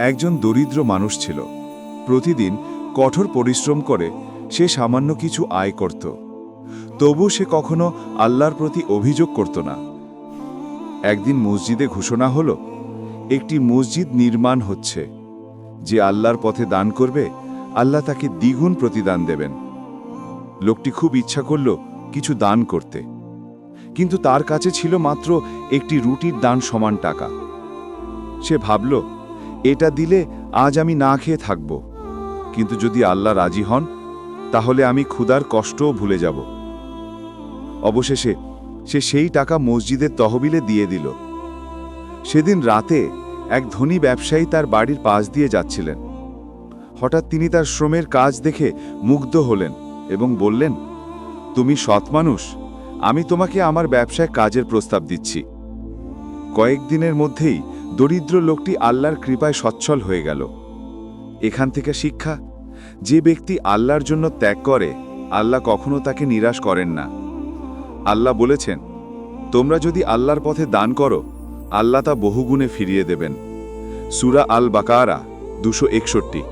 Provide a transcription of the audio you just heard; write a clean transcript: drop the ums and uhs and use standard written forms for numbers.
একজন দরিদ্র মানুষ ছিল। প্রতিদিন কঠোর পরিশ্রম করে সে সামান্য কিছু আয় করত। তবু সে কখনো আল্লাহর প্রতি অভিযোগ করত না। একদিন মসজিদে ঘোষণা হলো, একটি মসজিদ নির্মাণ হচ্ছে। যে আল্লাহর পথে দান করবে, আল্লাহ তাকে দ্বিগুণ প্রতিদান দেবেন। লোকটি খুব ইচ্ছা করল কিছু দান করতে, কিন্তু তার কাছে ছিল মাত্র একটি রুটির দান সমান টাকা। সে ভাবল, এটা দিলে আজ আমি না খেয়ে থাকব, কিন্তু যদি আল্লাহ রাজি হন তাহলে আমি ক্ষুধার কষ্টও ভুলে যাব। অবশেষে সে সেই টাকা মসজিদের তহবিলে দিয়ে দিল। সেদিন রাতে এক ধনী ব্যবসায়ী তার বাড়ির পাশ দিয়ে যাচ্ছিলেন। হঠাৎ তিনি তার শ্রমের কাজ দেখে মুগ্ধ হলেন এবং বললেন, তুমি সৎ মানুষ, আমি তোমাকে আমার ব্যবসায় কাজের প্রস্তাব দিচ্ছি। কয়েকদিনের মধ্যেই দরিদ্র লোকটি আল্লাহর কৃপায় সচ্ছল হয়ে গেল। এখান থেকে শিক্ষা, যে ব্যক্তি আল্লাহর জন্য ত্যাগ করে, আল্লাহ কখনো তাকে নিরাশ করেন না। আল্লাহ বলেছেন, তোমরা যদি আল্লাহর পথে দান করো, আল্লাহ তা বহুগুণে ফিরিয়ে দেবেন। সূরা আল বাকারা 261।